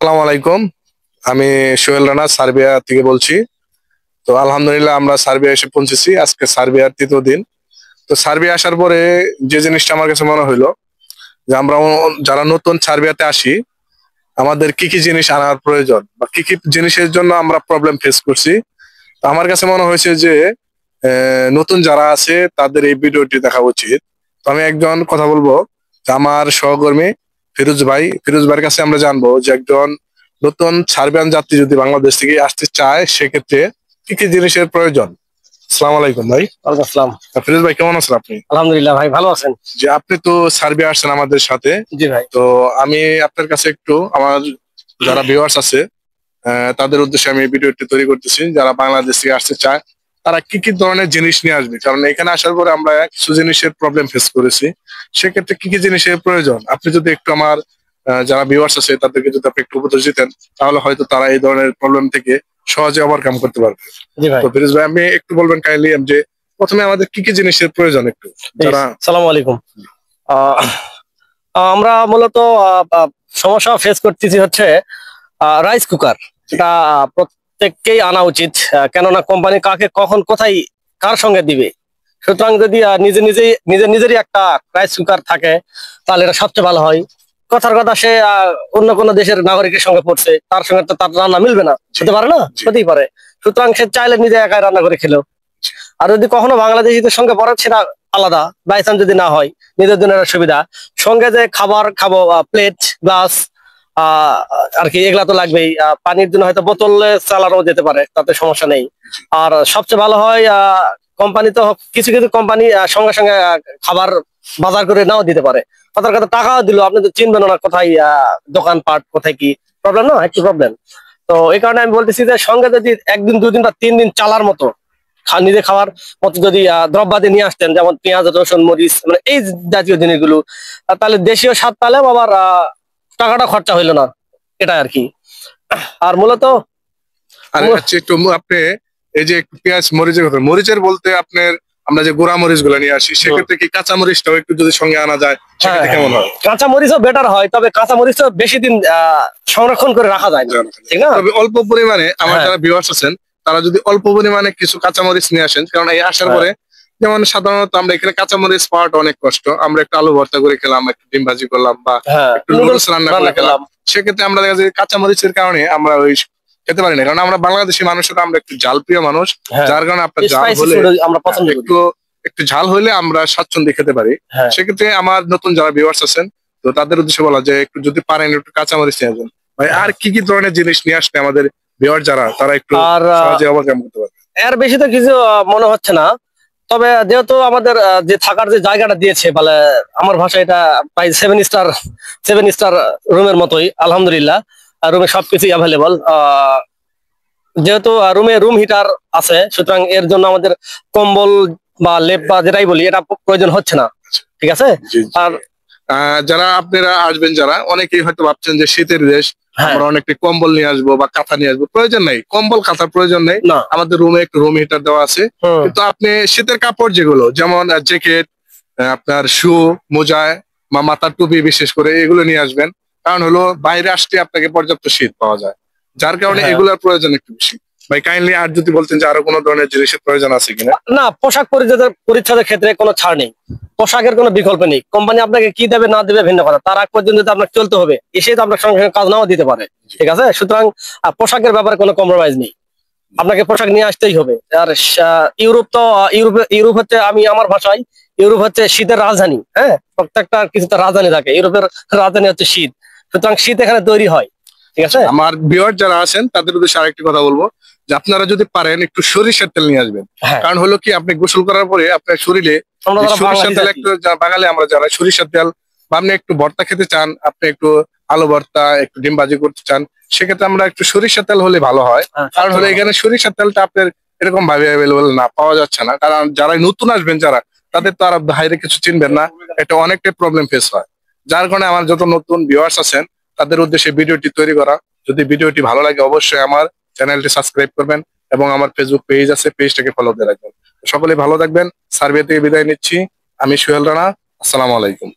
আসসালামু আলাইকুম। আমি সোহেল রানা সার্বিয়া থেকে বলছি। তো আলহামদুলিল্লাহ আমরা সার্বিয়া এসে পৌঁছেছি, আজকে সার্বিয়ার তৃতীয় দিন। তো সার্বিয়া আসার পরে যে জিনিসটা আমার কাছে মনে হইলো যে আমরা যারা নতুন সার্বিয়াতে আসি আমাদের কি কি জিনিস আনার প্রয়োজন বা কি কি জিনিসের জন্য আমরা প্রবলেম ফেস করছি। তো আমার কাছে মনে হয়েছে যে নতুন যারা আছে তাদের এই ভিডিওটি দেখা উচিত। তো আমি একজন কথা বলবো যে আমার সহকর্মী ফিরোজ ভাইয়ের কাছে আমরা জানবো যে একজন নতুন সার্বিয়ান যাত্রী যদি বাংলাদেশ থেকে আসতে চায় সেক্ষেত্রে কি কি জিনিসের প্রয়োজন। আসসালামু আলাইকুম ভাই। ওয়ালাইকুম আসসালাম। ফিরোজ ভাই কেমন আছেন আপনি? আলহামদুলিল্লাহ ভাই, ভালো আছেন? যে আপনি তো সার্বিয়া আসছেন আমাদের সাথে। জি ভাই। তো আমি আপনার কাছে একটু আমার যারা ভিউয়ার্স আছে তাদের উদ্দেশ্যে আমি এই ভিডিওটি তৈরি করতেছি, যারা বাংলাদেশ থেকে আসতে চায় তারা কি কি ধরনের জিনিস নিয়ে আসবে, কারণ এখানে আসার পরে আমরা কিছু জিনিসের প্রবলেম ফেস করেছি। সেক্ষেত্রে কি কি জিনিসের প্রয়োজন আপনি যদি একটু আমার যারা ভিউয়ার্স আছে তাদেরকে যদি আপনি একটু উপদেশ দিতেন তাহলে হয়তো তারা এই ধরনের প্রবলেম থেকে সহজে ওভারকাম করতে পারবে। জি ভাই। তো ফিরোজ ভাই আপনি একটু বলবেন কাইন্ডলি যে প্রথমে আমাদের কি কি জিনিসের প্রয়োজন একটু যারা। আসসালামু আলাইকুম। আমরা মূলত সমস্যা ফেস করতেছি হচ্ছে রাইস কুকার। এটা প্রত্যেককেই আনা উচিত, কেননা কোম্পানি কাকে কখন কোথায় কার সঙ্গে দিবে। সুতরাং যদি নিজেরই একটা রাইস কুকার থাকে তাহলে এটা সবচেয়ে ভালো হয়। কথার কথা, সে অন্য কোনো দেশের নাগরিকের সঙ্গে পড়ছে, তার সঙ্গে তো তার রান্না মিলবে না, হতে পারে না, হতেই পারে। সুতরাং সে চাইলে নিজে একাই রান্না করে খেলো। আর যদি কখনো বাংলাদেশিদের সঙ্গে পড়ে সেটা আলাদা, বাইচান্স যদি না হয় নিজের জন্য সুবিধা। সঙ্গে যে খাবার খাবো, প্লেট গ্লাস আর কি, এগুলা তো লাগবেই। পানির জন্য হয়তো বোতলে চালানো যেতে পারে, তাতে সমস্যা নেই। আর সবচেয়ে ভালো হয় কোম্পানি তো কিছু কিছু কোম্পানি সঙ্গে সঙ্গে খাবার বাজার করে নাও দিতে পারে। কথার কথা, টাকাও দিল, আপনি তো চিনবেন না কোথায় দোকানপাট, কোথায় কি প্রবলেম, না একটু প্রবলেম। তো এই কারণে আমি বলতেছি যে সঙ্গে যদি একদিন দুদিন বা 3 দিন চালার মতো নিজে খাওয়ার মতো যদি দ্রব্যাদি নিয়ে আসতেন, যেমন পেঁয়াজ রসুন মরিচ, মানে এই জাতীয় জিনিসগুলো, তাহলে দেশীয় স্বাদ পেলেও আবার টাকাটা খরচা হইলো না, এটা আর কি। আর মূলত একটু আপনি এই যে পেঁয়াজ মরিচের বলতে আপনার আমরা যে গুঁড়া মরিচ গুলো নিয়ে আসি, সেক্ষেত্রে কি কাঁচা মরিচটাও একটু যদি সঙ্গে আনা যায় সেক্ষেত্রে কেমন হয়? কাঁচা মরিচও বেটার হয়, তবে কাঁচা মরিচও বেশি দিন সংরক্ষণ করে রাখা যায় না, ঠিক না? তবে অল্প পরিমাণে আমার যারা ভিউয়ার্স আছেন তারা যদি অল্প পরিমাণে কিছু কাঁচা মরিচ নিয়ে আসেন, কারণ এই আসার পরে যেমন সাধারণত আমরা এখানে কাঁচা মরিচ পাওয়াটা অনেক কষ্ট। আমরা একটু আলু ভর্তা করে খেলাম, একটু ডিম ভাজি করলাম বা একটু নুডলস রান্না করে খেলাম, সেক্ষেত্রে আমরা দেখা যায় কাঁচা মরিচের কারণে আমরা ওই খেতে পারি না, কারণ আমরা বাংলাদেশি মানুষরা আমরা একটু ঝাল প্রিয় মানুষ, যার কারণে আপনার ঝাল হলে একটু ঝাল হলে আমরা স্বাচ্ছন্দ্যে খেতে পারি। সেক্ষেত্রে আমার নতুন যারা ভিউয়ার্স আছেন তো তাদের উদ্দেশ্যে বলা যে একটু যদি পারেন একটু কাঁচা মরিচ নিয়ে আসবেন ভাই। আর কি কি ধরনের জিনিস নিয়ে আসলে আমাদের ভিউয়ার যারা তারা একটু সহজে ওভারকাম করতে পারবে? এর বেশি তো কিছু মনে হচ্ছে না, তবে যেহেতু আমাদের যে থাকার যে জায়গাটা দিয়েছে, বলে আমার ভাষায় এটা প্রায় 7 স্টার রুমের মতোই আলহামদুলিল্লাহ। রুমে সবকিছু অ্যাভেলেবল। যেহেতু রুমে রুম হিটার আছে, সুতরাং এর জন্য আমাদের কম্বল বা লেপ বা যেটাই বলি এটা প্রয়োজন হচ্ছে না, ঠিক আছে। আর যারা আপনারা আসবেন, যারা অনেকেই হয়তো ভাবছেন যে শীতের দেশ, আমরা অনেকটা কম্বল নিয়ে আসবো বা কাঁথা নিয়ে আসবো, প্রয়োজন নেই, কম্বল কাঁথার প্রয়োজন নেই। আমাদের রুমে একটু রুম হিটার দেওয়া আছে। কিন্তু আপনি শীতের কাপড় যেগুলো যেমন জ্যাকেট, আপনার শু, মোজা বা মাথার টুপি বিশেষ করে এগুলো নিয়ে আসবেন, কারণ হলো বাইরে আসতে আপনাকে পর্যাপ্ত শীত পাওয়া যায়, যার কারণে এগুলোর প্রয়োজন একটু বেশি। ভাই কাইন্ডলি আর যদি বলতেন যে আরো কোনো ধরনের জিনিসের প্রয়োজন আছে কিনা। না, পোশাক পরিচ্ছদের ক্ষেত্রে কোনো ছাড় নেই, পোশাকের কোনো বিকল্প নেই। কোম্পানি আপনাকে কি দেবে না দেবে ভিন্ন কথা, তার আগ পর্যন্ত আপনাকে চলতে হবে, এসে তো আপনার সঙ্গে সঙ্গে কাজ নাও দিতে পারে, ঠিক আছে। সুতরাং পোশাকের ব্যাপারে কোনো কম্প্রোমাইজ নেই, আপনাকে পোশাক নিয়ে আসতেই হবে। আর ইউরোপ হচ্ছে, আমি আমার ভাষায় ইউরোপ হচ্ছে শীতের রাজধানী। হ্যাঁ, প্রত্যেকটা কিছু তো রাজধানী থাকে, ইউরোপের রাজধানী হচ্ছে শীত, সুতরাং শীত এখানে তৈরি হয়, ঠিক আছে। আমার ভিউয়ার যারা আছেন তাদের উদ্দেশ্যে আরেকটি কথা বলবো যে আপনারা যদি পারেন একটু সরিষার তেল নিয়ে আসবেন, কারণ হলো কি আপনি গোসল করার পরে আপনার শরীরে সরিষার তেল, একটু বাঙালি আমরা যারা সরিষার তেল, বা আপনি একটু ভর্তা খেতে চান, আপনি একটু আলু ভর্তা একটু ডিম ভাজি করতে চান, সেক্ষেত্রে আমরা একটু সরিষার তেল হলে ভালো হয়। কারণ হলো এখানে সরিষার তেলটা আপনার এরকম ভাবে অ্যাভেলেবল না, পাওয়া যাচ্ছে না, কারণ যারা নতুন আসবেন যারা তাদের তো আর বাইরে কিছু চিনবেন না, এটা অনেকটাই প্রবলেম ফেস হয়। যার কারণে আমার যত নতুন ভিউয়ার্স আছেন তাদের উদ্দেশ্যে ভিডিওটি তৈরি করা। যদি ভিডিওটি ভালো লাগে অবশ্যই আমার চ্যানেলটি সাবস্ক্রাইব করবেন এবং আমার ফেসবুক পেজ আছে, পেজটাকে ফলো দিয়ে রাখবেন। সকলে ভালো থাকবেন। সার্বিয়া থেকে বিদায় নিচ্ছি, আমি সোহেল রানা। আসসালামু আলাইকুম।